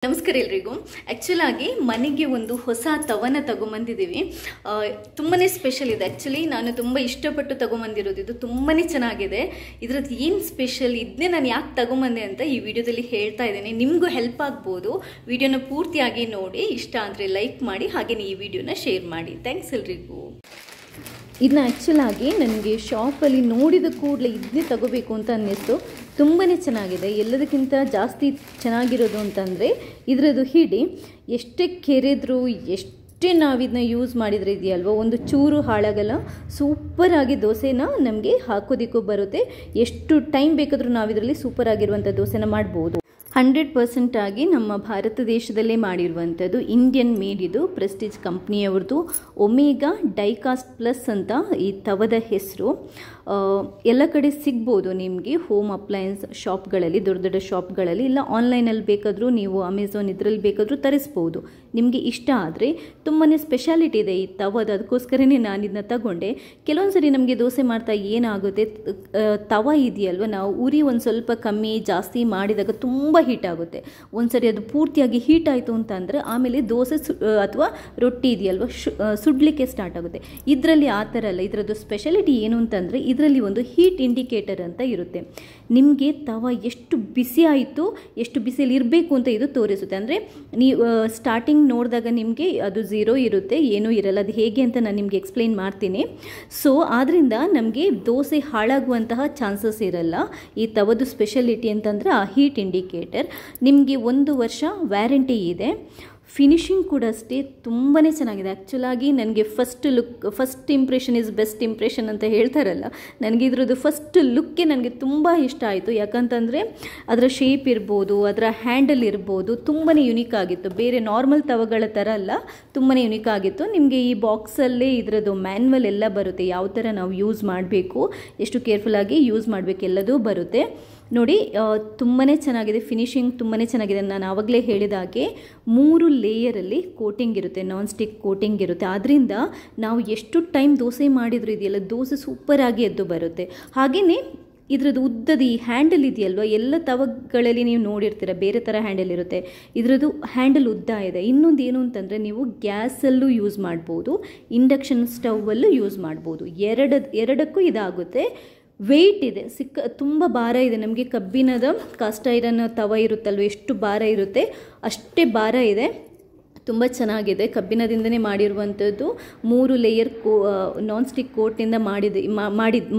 ನಮಸ್ಕಾರ ಎಲ್ಲರಿಗೂ. ಆ್ಯಕ್ಚುಲ್ ಆಗಿ ಮನೆಗೆ ಒಂದು ಹೊಸ ತವನ ತಗೊಂಬಂದಿದ್ದೀವಿ. ತುಂಬಾ ಸ್ಪೆಷಲ್ ಇದೆ. ಆ್ಯಕ್ಚುಲಿ ನಾನು ತುಂಬ ಇಷ್ಟಪಟ್ಟು ತಗೊಂಬಂದಿರೋದು. ಇದು ತುಂಬಾ ಚೆನ್ನಾಗಿದೆ. ಇದ್ರದ್ದು ಏನು ಸ್ಪೆಷಲ್, ಇದನ್ನೇ ನಾನು ಯಾಕೆ ತಗೊಂಬಂದೆ ಅಂತ ಈ ವಿಡಿಯೋದಲ್ಲಿ ಹೇಳ್ತಾ ಇದ್ದೀನಿ. ನಿಮಗೂ ಹೆಲ್ಪ್ ಆಗ್ಬೋದು. ವಿಡಿಯೋನ ಪೂರ್ತಿಯಾಗಿ ನೋಡಿ, ಇಷ್ಟ ಅಂದರೆ ಲೈಕ್ ಮಾಡಿ, ಹಾಗೆಯೇ ಈ ವಿಡಿಯೋನ ಶೇರ್ ಮಾಡಿ. ಥ್ಯಾಂಕ್ಸ್ ಎಲ್ರಿಗೂ. ಇದನ್ನ ಆ್ಯಕ್ಚುಲ್ ಆಗಿ ನನಗೆ ಶಾಪಲ್ಲಿ ನೋಡಿದ ಕೂಡಲೇ ಇದನ್ನೇ ತಗೋಬೇಕು ಅಂತ ಅನ್ನಿಸ್ತು. ತುಂಬಾ ಚೆನ್ನಾಗಿದೆ. ಎಲ್ಲದಕ್ಕಿಂತ ಜಾಸ್ತಿ ಚೆನ್ನಾಗಿರೋದು ಅಂತಂದರೆ ಇದರದ್ದು ಹಿಡಿ. ಎಷ್ಟೇ ಕೆರೆದ್ರು, ಎಷ್ಟೇ ನಾವಿದನ್ನ ಯೂಸ್ ಮಾಡಿದರೆ ಇದೆಯಲ್ವ, ಒಂದು ಚೂರು ಹಾಳಾಗಲ್ಲ. ಸೂಪರಾಗಿ ದೋಸೆನ ನಮಗೆ ಹಾಕೋದಕ್ಕೂ ಬರುತ್ತೆ. ಎಷ್ಟು ಟೈಮ್ ಬೇಕಾದರೂ ನಾವಿದರಲ್ಲಿ ಸೂಪರ್ ಆಗಿರುವಂಥ ದೋಸೆನ ಮಾಡ್ಬೋದು. 100% ಆಗಿ ನಮ್ಮ ಭಾರತ ದೇಶದಲ್ಲೇ ಮಾಡಿರುವಂಥದ್ದು, ಇಂಡಿಯನ್ ಮೇಡ್. ಇದು ಪ್ರೆಸ್ಟೀಜ್ ಕಂಪ್ನಿಯವ್ರದ್ದು ಒಮೆಗಾ ಡೈಕಾಸ್ಟ್ ಪ್ಲಸ್ ಅಂತ ಈ ತವದ ಹೆಸರು. ಎಲ್ಲ ಕಡೆ ಸಿಗ್ಬೋದು ನಿಮಗೆ, ಹೋಮ್ ಅಪ್ಲಯನ್ಸ್ ಶಾಪ್ಗಳಲ್ಲಿ, ದೊಡ್ಡ ದೊಡ್ಡ ಶಾಪ್ಗಳಲ್ಲಿ, ಇಲ್ಲ ಆನ್ಲೈನಲ್ಲಿ ಬೇಕಾದರೂ ನೀವು ಅಮೆಝಾನ್ ಇದರಲ್ಲಿ ಬೇಕಾದರೂ ತರಿಸ್ಬೋದು. ನಿಮಗೆ ಇಷ್ಟ ಆದರೆ. ತುಂಬಾ ಸ್ಪೆಷಾಲಿಟಿ ಇದೆ ಈ ತವದ, ಅದಕ್ಕೋಸ್ಕರನೇ ನಾನು ಇದನ್ನ ತಗೊಂಡೆ. ಕೆಲವೊಂದು ಸರಿ ನಮಗೆ ದೋಸೆ ಮಾಡ್ತಾ ಏನಾಗುತ್ತೆ, ತವ ಇದೆಯಲ್ವ, ನಾವು ಉರಿ ಒಂದು ಸ್ವಲ್ಪ ಕಮ್ಮಿ ಜಾಸ್ತಿ ಮಾಡಿದಾಗ ತುಂಬ ಹೀಟ್ ಆಗುತ್ತೆ. ಒಂದ್ಸರಿ ಅದು ಪೂರ್ತಿಯಾಗಿ ಹೀಟ್ ಆಯಿತು ಅಂತ ಅಂದರೆ ಆಮೇಲೆ ದೋಸೆ ಅಥವಾ ರೊಟ್ಟಿ ಇದೆಯಲ್ವ ಸುಡಲಿಕ್ಕೆ ಸ್ಟಾರ್ಟ್ ಆಗುತ್ತೆ. ಇದರಲ್ಲಿ ಆ ಥರ ಅಲ್ಲ. ಇದರದ್ದು ಸ್ಪೆಷಾಲಿಟಿ ಏನು ಅಂತಂದರೆ ಇದರಲ್ಲಿ ಒಂದು ಹೀಟ್ ಇಂಡಿಕೇಟರ್ ಅಂತ ಇರುತ್ತೆ. ನಿಮಗೆ ತವ ಎಷ್ಟು ಬಿಸಿ ಆಯಿತು, ಎಷ್ಟು ಬಿಸಿಯಲ್ಲಿ ಇರಬೇಕು ಅಂತ ಇದು ತೋರಿಸುತ್ತೆ. ಅಂದರೆ ನೀವು ಸ್ಟಾರ್ಟಿಂಗ್ ನೋಡಿದಾಗ ನಿಮಗೆ ಅದು 0 ಇರುತ್ತೆ, ಏನೂ ಇರಲ್ಲ. ಅದು ಹೇಗೆ ಅಂತ ನಾನು ನಿಮಗೆ ಎಕ್ಸ್ಪ್ಲೈನ್ ಮಾಡ್ತೀನಿ. ಸೊ ಆದ್ದರಿಂದ ನಮಗೆ ದೋಸೆ ಹಾಳಾಗುವಂತಹ ಚಾನ್ಸಸ್ ಇರಲ್ಲ. ಈ ತವದು ಸ್ಪೆಷಾಲಿಟಿ ಅಂತಂದರೆ ಆ ಹೀಟ್ ಇಂಡಿಕೇಟರ್. ನಿಮಗೆ 1 ವರ್ಷ ವ್ಯಾರಂಟಿ ಇದೆ. ಫಿನಿಶಿಂಗ್ ಕೂಡ ಅಷ್ಟೇ ತುಂಬಾ ಚೆನ್ನಾಗಿದೆ. ಆ್ಯಕ್ಚುಲಾಗಿ ನನಗೆ first impression is best impression ಅಂತ ಹೇಳ್ತಾರಲ್ಲ, ನನಗೆ ಇದ್ರದ್ದು ಫಸ್ಟ್ ಲುಕ್ಕೇ ನನಗೆ ತುಂಬ ಇಷ್ಟ ಆಯಿತು. ಯಾಕಂತಂದರೆ ಅದರ ಶೇಪ್ ಇರ್ಬೋದು, ಅದರ ಹ್ಯಾಂಡಲ್ ಇರ್ಬೋದು, ತುಂಬಾ ಯುನೀಕ್ ಆಗಿತ್ತು. ಬೇರೆ ನಾರ್ಮಲ್ ತವಗಳ ಥರ ಅಲ್ಲ, ತುಂಬಾ ಯುನೀಕ್ ಆಗಿತ್ತು. ನಿಮಗೆ ಈ ಬಾಕ್ಸಲ್ಲೇ ಇದರದ್ದು ಮ್ಯಾನ್ಯಲ್ ಎಲ್ಲ ಬರುತ್ತೆ. ಯಾವ ಥರ ನಾವು ಯೂಸ್ ಮಾಡಬೇಕು, ಎಷ್ಟು ಕೇರ್ಫುಲ್ಲಾಗಿ ಯೂಸ್ ಮಾಡಬೇಕು ಎಲ್ಲದೂ ಬರುತ್ತೆ. ನೋಡಿ, ತುಂಬಾ ಚೆನ್ನಾಗಿದೆ. ಫಿನಿಶಿಂಗ್ ತುಂಬಾ ಚೆನ್ನಾಗಿದೆ. ನಾನು ಆವಾಗಲೇ ಹೇಳಿದಾಗೆ 3 ಲೇಯರಲ್ಲಿ ಕೋಟಿಂಗ್ ಇರುತ್ತೆ, ನಾನ್ ಸ್ಟಿಕ್ ಕೋಟಿಂಗ್ ಇರುತ್ತೆ. ಆದ್ದರಿಂದ ನಾವು ಎಷ್ಟು ಟೈಮ್ ದೋಸೆ ಮಾಡಿದರೂ ಇದೆಯಲ್ಲ, ದೋಸೆ ಸೂಪರಾಗಿ ಎದ್ದು ಬರುತ್ತೆ. ಹಾಗೆಯೇ ಇದರದ್ದು ಉದ್ದದ ಈ ಹ್ಯಾಂಡಲ್ ಇದೆಯಲ್ವ, ಎಲ್ಲ ತವಗಳಲ್ಲಿ ನೀವು ನೋಡಿರ್ತೀರ ಬೇರೆ ಥರ ಹ್ಯಾಂಡಲ್ ಇರುತ್ತೆ. ಇದರದ್ದು ಹ್ಯಾಂಡಲ್ ಉದ್ದ ಇದೆ. ಇನ್ನೊಂದು ಏನು ಅಂತಂದರೆ ನೀವು ಗ್ಯಾಸಲ್ಲೂ ಯೂಸ್ ಮಾಡ್ಬೋದು, ಇಂಡಕ್ಷನ್ ಸ್ಟವಲ್ಲೂ ಯೂಸ್ ಮಾಡ್ಬೋದು. ಎರಡಕ್ಕೂ ಇದಾಗುತ್ತೆ. ವೆಯ್ಟ್ ಇದೆ, ತುಂಬ ಭಾರ ಇದೆ. ನಮಗೆ ಕಬ್ಬಿಣದ ಕಾಸ್ಟ್ ಐರನ್ ತವ ಇರುತ್ತಲ್ವ, ಎಷ್ಟು ಭಾರ ಇರುತ್ತೆ ಅಷ್ಟೇ ಭಾರ ಇದೆ. ತುಂಬ ಚೆನ್ನಾಗಿದೆ. ಕಬ್ಬಿಣದಿಂದನೇ ಮಾಡಿರುವಂಥದ್ದು. 3 ಲೇಯರ್ ನಾನ್ ಸ್ಟಿಕ್ ಕೋಟಿಂದ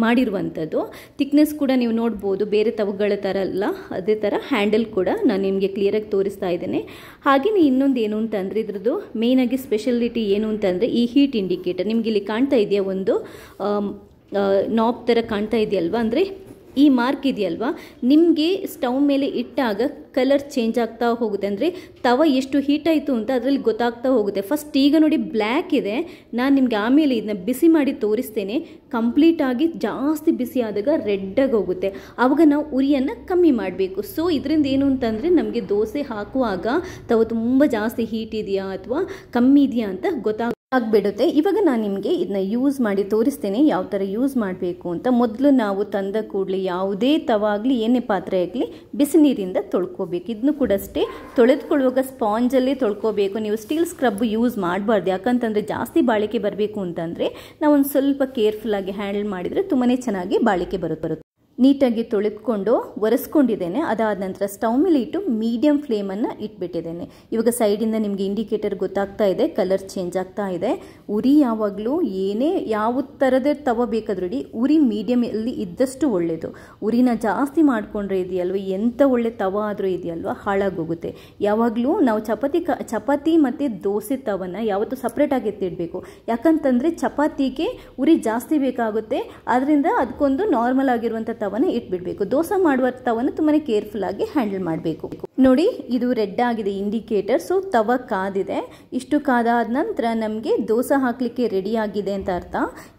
ಮಾಡಿರುವಂಥದ್ದು. ಥಿಕ್ನೆಸ್ ಕೂಡ ನೀವು ನೋಡ್ಬೋದು, ಬೇರೆ ತವಗಳ ಥರ ಅಲ್ಲ. ಅದೇ ಥರ ಹ್ಯಾಂಡಲ್ ಕೂಡ ನಾನು ನಿಮಗೆ ಕ್ಲಿಯರಾಗಿ ತೋರಿಸ್ತಾ ಇದ್ದೇನೆ. ಹಾಗೆಯೇ ಇನ್ನೊಂದು ಏನು ಅಂತಂದರೆ ಇದ್ರದ್ದು ಮೇಯ್ನಾಗಿ ಸ್ಪೆಷಾಲಿಟಿ ಏನು ಅಂತಂದರೆ ಈ ಹೀಟ್ ಇಂಡಿಕೇಟರ್. ನಿಮಗೆ ಇಲ್ಲಿ ಕಾಣ್ತಾ ಇದೆಯಾ, ಒಂದು ನಾಬ್ ಥರ ಕಾಣ್ತಾ ಇದೆಯಲ್ವ, ಅಂದರೆ ಈ ಮಾರ್ಕ್ ಇದೆಯಲ್ವ, ನಿಮಗೆ ಸ್ಟವ್ ಮೇಲೆ ಇಟ್ಟಾಗ ಕಲರ್ ಚೇಂಜ್ ಆಗ್ತಾ ಹೋಗುತ್ತೆ. ಅಂದರೆ ತವ ಎಷ್ಟು ಹೀಟ್ ಆಯಿತು ಅಂತ ಅದರಲ್ಲಿ ಗೊತ್ತಾಗ್ತಾ ಹೋಗುತ್ತೆ. ಫಸ್ಟ್ ಈಗ ನೋಡಿ ಬ್ಲ್ಯಾಕ್ ಇದೆ, ನಾನು ನಿಮಗೆ ಆಮೇಲೆ ಇದನ್ನ ಬಿಸಿ ಮಾಡಿ ತೋರಿಸ್ತೇನೆ. ಕಂಪ್ಲೀಟಾಗಿ ಜಾಸ್ತಿ ಬಿಸಿ ಆದಾಗ ರೆಡ್ಡಾಗಿ ಹೋಗುತ್ತೆ. ಆವಾಗ ನಾವು ಉರಿಯನ್ನು ಕಮ್ಮಿ ಮಾಡಬೇಕು. ಸೊ ಇದರಿಂದ ಏನು ಅಂತಂದರೆ ನಮಗೆ ದೋಸೆ ಹಾಕುವಾಗ ತವ ತುಂಬ ಜಾಸ್ತಿ ಹೀಟ್ ಇದೆಯಾ ಅಥವಾ ಕಮ್ಮಿ ಇದೆಯಾ ಅಂತ ಆಗ್ಬಿಡುತ್ತೆ. ಇವಾಗ ನಾನು ನಿಮಗೆ ಇದನ್ನ ಯೂಸ್ ಮಾಡಿ ತೋರಿಸ್ತೇನೆ ಯಾವ ಥರ ಯೂಸ್ ಮಾಡಬೇಕು ಅಂತ. ಮೊದಲು ನಾವು ತಂದ ಕೂಡಲೇ ಯಾವುದೇ ತವ ಆಗಲಿ, ಏನೇ ಪಾತ್ರೆ ಆಗಲಿ, ಬಿಸಿ ನೀರಿಂದ ತೊಳ್ಕೊಬೇಕು. ಇದನ್ನು ಕೂಡ ಅಷ್ಟೇ, ತೊಳೆದುಕೊಳ್ಳುವಾಗ ಸ್ಪಾಂಜಲ್ಲೇ ತೊಳ್ಕೊಬೇಕು. ನೀವು ಸ್ಟೀಲ್ ಸ್ಕ್ರಬ್ ಯೂಸ್ ಮಾಡಬಾರ್ದು. ಯಾಕಂತಂದರೆ ಜಾಸ್ತಿ ಬಾಳಿಕೆ ಬರಬೇಕು ಅಂತಂದರೆ ನಾವು ಒಂದು ಸ್ವಲ್ಪ ಕೇರ್ಫುಲ್ಲಾಗಿ ಹ್ಯಾಂಡಲ್ ಮಾಡಿದರೆ ತುಂಬಾ ಚೆನ್ನಾಗಿ ಬಾಳಿಕೆ ಬರುತ್ತೆ. ನೀಟಾಗಿ ತೊಳೆದುಕೊಂಡು ಒರೆಸ್ಕೊಂಡಿದ್ದೇನೆ. ಅದಾದ ನಂತರ ಸ್ಟವ್ ಮೇಲೆ ಇಟ್ಟು ಮೀಡಿಯಂ ಫ್ಲೇಮನ್ನು ಇಟ್ಬಿಟ್ಟಿದ್ದೇನೆ. ಇವಾಗ ಸೈಡಿಂದ ನಿಮಗೆ ಇಂಡಿಕೇಟರ್ ಗೊತ್ತಾಗ್ತಾ ಇದೆ, ಕಲರ್ ಚೇಂಜ್ ಆಗ್ತಾ ಇದೆ. ಉರಿ ಯಾವಾಗಲೂ ಯಾವ ಥರದ ತವ ಬೇಕಾದ್ರೂ ಉರಿ ಮೀಡಿಯಮಲ್ಲಿ ಇದ್ದಷ್ಟು ಒಳ್ಳೆಯದು. ಉರಿನ ಜಾಸ್ತಿ ಮಾಡಿಕೊಂಡ್ರೆ ಇದೆಯಲ್ವ, ಎಂಥ ಒಳ್ಳೆ ತವ ಆದರೂ ಇದೆಯಲ್ವ ಹಾಳಾಗೋಗುತ್ತೆ. ಯಾವಾಗಲೂ ನಾವು ಚಪಾತಿ ಮತ್ತು ದೋಸೆ ತವನ ಯಾವತ್ತೂ ಸಪ್ರೇಟಾಗಿ ಎತ್ತಿಡಬೇಕು. ಯಾಕಂತಂದರೆ ಚಪಾತಿಗೆ ಉರಿ ಜಾಸ್ತಿ ಬೇಕಾಗುತ್ತೆ. ಆದ್ದರಿಂದ ಅದಕ್ಕೊಂದು ನಾರ್ಮಲ್ ಆಗಿರುವಂಥ ತವನ ಇಟ್ಬಿಡಬೇಕು. ದೋಸೆ ಮಾಡುವ ತವನ ತುಂಬಾ ಕೇರ್ಫುಲ್ ಆಗಿ ಹ್ಯಾಂಡಲ್ ಮಾಡಬೇಕು. ನೋಡಿ, ಇದು ರೆಡ್ ಆಗಿದೆ ಇಂಡಿಕೇಟರ್. ಸೊ ತವ ಕಾದಿದೆ. ಇಷ್ಟು ಕಾದಾದ ನಂತರ ನಮಗೆ ದೋಸೆ ಹಾಕಲಿಕ್ಕೆ ರೆಡಿ ಆಗಿದೆ ಅಂತ ಅರ್ಥ.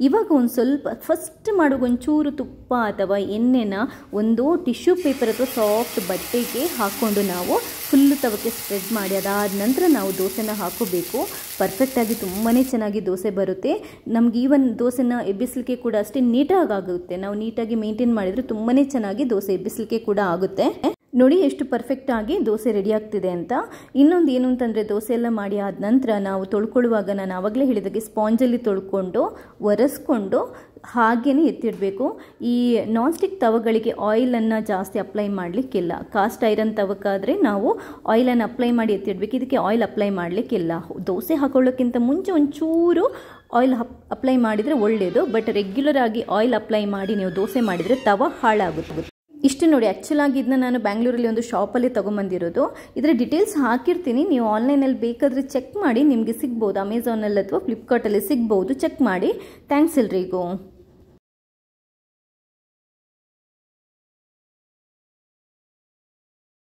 ಇವಾಗ ಒಂದು ಸ್ವಲ್ಪ ಫಸ್ಟ್ ಮಾಡುವ ಒಂಚೂರು ತುಪ್ಪ ಅಥವಾ ಎಣ್ಣೆನ ಒಂದು ಟಿಶ್ಯೂ ಪೇಪರ್ ಅಥವಾ ಸಾಫ್ಟ್ ಬಟ್ಟೆಗೆ ಹಾಕ್ಕೊಂಡು ನಾವು ಫುಲ್ಲು ತವಕ್ಕೆ ಸ್ಪ್ರೆಡ್ ಮಾಡಿ ಅದಾದ ನಂತರ ನಾವು ದೋಸೆನ ಹಾಕೋಬೇಕು. ಪರ್ಫೆಕ್ಟಾಗಿ ತುಂಬಾ ಚೆನ್ನಾಗಿ ದೋಸೆ ಬರುತ್ತೆ. ನಮ್ಗೆ ಈವನ್ ದೋಸೆನ ಎಬ್ಬಿಸಲಿಕ್ಕೆ ಕೂಡ ಅಷ್ಟೇ ನೀಟಾಗಿ ಆಗುತ್ತೆ. ನಾವು ನೀಟಾಗಿ ಮೇಂಟೈನ್ ಮಾಡಿದರೆ ತುಂಬಾ ಚೆನ್ನಾಗಿ ದೋಸೆ ಎಬ್ಬಿಸಲಿಕ್ಕೆ ಕೂಡ ಆಗುತ್ತೆ. ನೋಡಿ ಎಷ್ಟು ಪರ್ಫೆಕ್ಟಾಗಿ ದೋಸೆ ರೆಡಿ ಆಗ್ತಿದೆ ಅಂತ. ಇನ್ನೊಂದು ಏನು ಅಂತಂದರೆ ದೋಸೆ ಎಲ್ಲ ಮಾಡಿ ಆದ ನಂತರ ನಾವು ತೊಳ್ಕೊಳ್ಳುವಾಗ ನಾನು ಆವಾಗಲೇ ಹೇಳಿದಾಗೆ ಸ್ಪಾಂಜಲ್ಲಿ ತೊಳ್ಕೊಂಡು ಒರೆಸ್ಕೊಂಡು ಹಾಗೇ ಎತ್ತಿಡಬೇಕು. ಈ ನಾನ್ ಸ್ಟಿಕ್ ತವಗಳಿಗೆ ಆಯಿಲನ್ನು ಜಾಸ್ತಿ ಅಪ್ಲೈ ಮಾಡಲಿಕ್ಕಿಲ್ಲ. ಕಾಸ್ಟ್ ಐರನ್ ತವಕ್ಕಾದರೆ ನಾವು ಆಯಿಲನ್ನು ಅಪ್ಲೈ ಮಾಡಿ ಎತ್ತಿಡಬೇಕು. ಇದಕ್ಕೆ ಆಯಿಲ್ ಅಪ್ಲೈ ಮಾಡಲಿಕ್ಕಿಲ್ಲ. ದೋಸೆ ಹಾಕೊಳ್ಳೋಕ್ಕಿಂತ ಮುಂಚೆ ಒಂಚೂರು ಆಯಿಲ್ ಅಪ್ಲೈ ಮಾಡಿದರೆ ಒಳ್ಳೆಯದು. ಬಟ್ ರೆಗ್ಯುಲರ್ ಆಗಿ ಆಯಿಲ್ ಅಪ್ಲೈ ಮಾಡಿ ನೀವು ದೋಸೆ ಮಾಡಿದರೆ ತವ ಹಾಳಾಗುತ್ತೆ. ಇಷ್ಟು ನೋಡಿ, ಆ್ಯಕ್ಚುಲಾಗಿ ಇದನ್ನ ನಾನು ಬ್ಯಾಂಗ್ಳೂರಲ್ಲಿ ಒಂದು ಶಾಪಲ್ಲಿ ತೊಗೊಂಬಂದಿರೋದು. ಇದರ ಡೀಟೇಲ್ಸ್ ಹಾಕಿರ್ತೀನಿ, ನೀವು ಆನ್ಲೈನಲ್ಲಿ ಬೇಕಾದರೆ ಚೆಕ್ ಮಾಡಿ, ನಿಮಗೆ ಸಿಗ್ಬೋದು. ಅಮೆಝಾನಲ್ಲಿ ಅಥವಾ ಫ್ಲಿಪ್ಕಾರ್ಟಲ್ಲಿ ಸಿಗ್ಬೋದು, ಚೆಕ್ ಮಾಡಿ. ಥ್ಯಾಂಕ್ಸ್ ಎಲ್ರಿಗೂ.